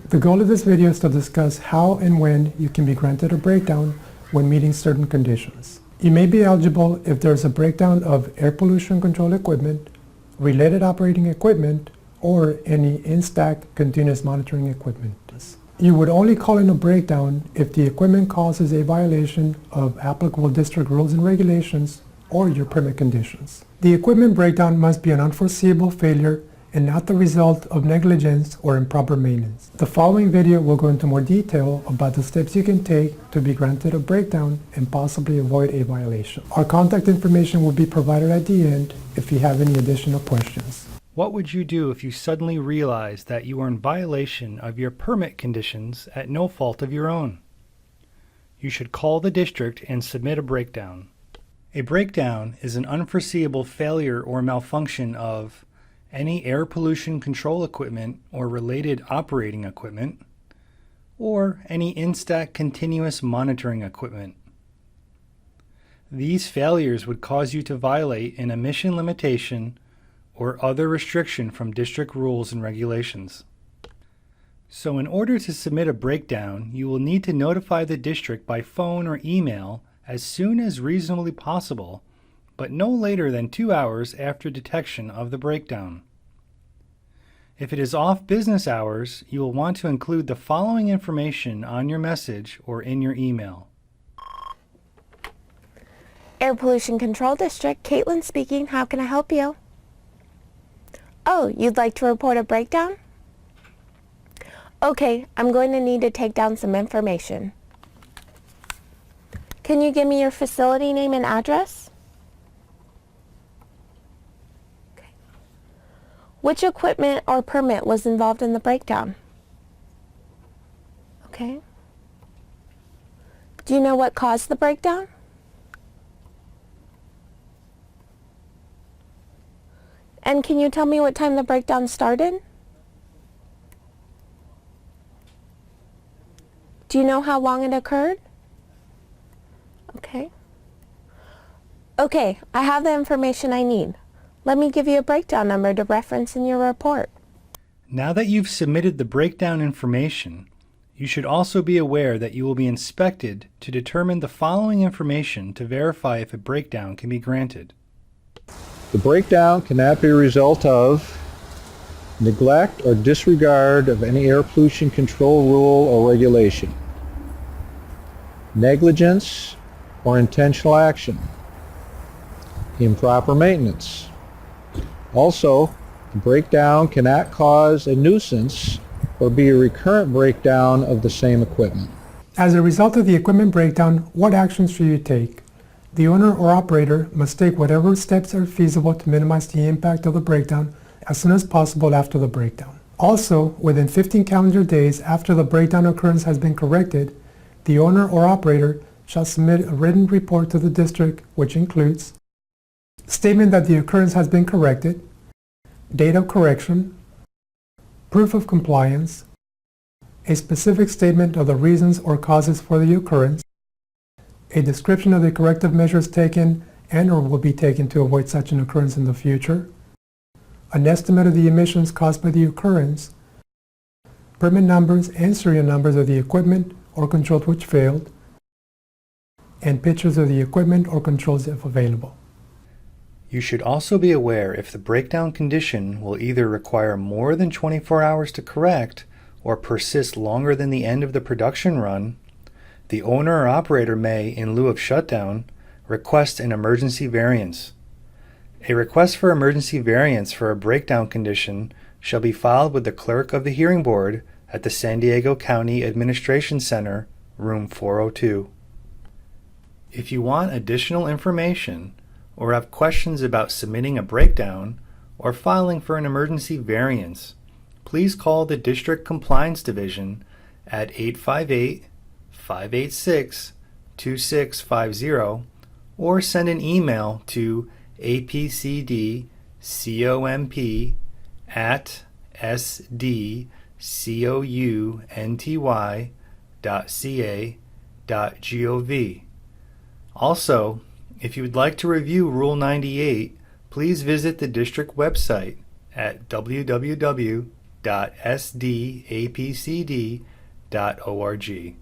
The goal of this video is to discuss how and when you can be granted a breakdown when meeting certain conditions. You may be eligible if there is a breakdown of air pollution control equipment, related operating equipment, or any in-stack continuous monitoring equipment. You would only call in a breakdown if the equipment causes a violation of applicable district rules and regulations or your permit conditions. The equipment breakdown must be an unforeseeable failure and not the result of negligence or improper maintenance. The following video will go into more detail about the steps you can take to be granted a breakdown and possibly avoid a violation. Our contact information will be provided at the end if you have any additional questions. What would you do if you suddenly realized that you were in violation of your permit conditions at no fault of your own? You should call the district and submit a breakdown. A breakdown is an unforeseeable failure or malfunction of any air pollution control equipment or related operating equipment, or any in-stack continuous monitoring equipment. These failures would cause you to violate an emission limitation or other restriction from district rules and regulations. So in order to submit a breakdown, you will need to notify the district by phone or email as soon as reasonably possible, but no later than 2 hours after detection of the breakdown. If it is off business hours, you will want to include the following information on your message or in your email. Air Pollution Control District, Caitlin speaking. How can I help you? Oh, you'd like to report a breakdown? Okay, I'm going to need to take down some information. Can you give me your facility name and address? Okay. Which equipment or permit was involved in the breakdown? Okay. Do you know what caused the breakdown? And can you tell me what time the breakdown started? Do you know how long it occurred? Okay. Okay, I have the information I need. Let me give you a breakdown number to reference in your report. Now that you've submitted the breakdown information, you should also be aware that you will be inspected to determine the following information to verify if a breakdown can be granted. The breakdown cannot be a result of neglect or disregard of any air pollution control rule or regulation, negligence or intentional action, improper maintenance. Also, the breakdown cannot cause a nuisance or be a recurrent breakdown of the same equipment. As a result of the equipment breakdown, what actions should you take? The owner or operator must take whatever steps are feasible to minimize the impact of the breakdown as soon as possible after the breakdown. Also, within 15 calendar days after the breakdown occurrence has been corrected, the owner or operator shall submit a written report to the district which includes statement that the occurrence has been corrected, date of correction, proof of compliance, a specific statement of the reasons or causes for the occurrence, a description of the corrective measures taken and or will be taken to avoid such an occurrence in the future, an estimate of the emissions caused by the occurrence, permit numbers and serial numbers of the equipment or controls which failed, and pictures of the equipment or controls if available. You should also be aware if the breakdown condition will either require more than 24 hours to correct or persist longer than the end of the production run. The owner or operator may, in lieu of shutdown, request an emergency variance. A request for emergency variance for a breakdown condition shall be filed with the clerk of the hearing board at the San Diego County Administration Center, room 402. If you want additional information or have questions about submitting a breakdown or filing for an emergency variance, please call the District Compliance Division at 858-586-2650 or send an email to apcd@sdcounty.ca.gov. Also, if you would like to review Rule 98, please visit the district website at www.apcd.org. www.sdapcd.org.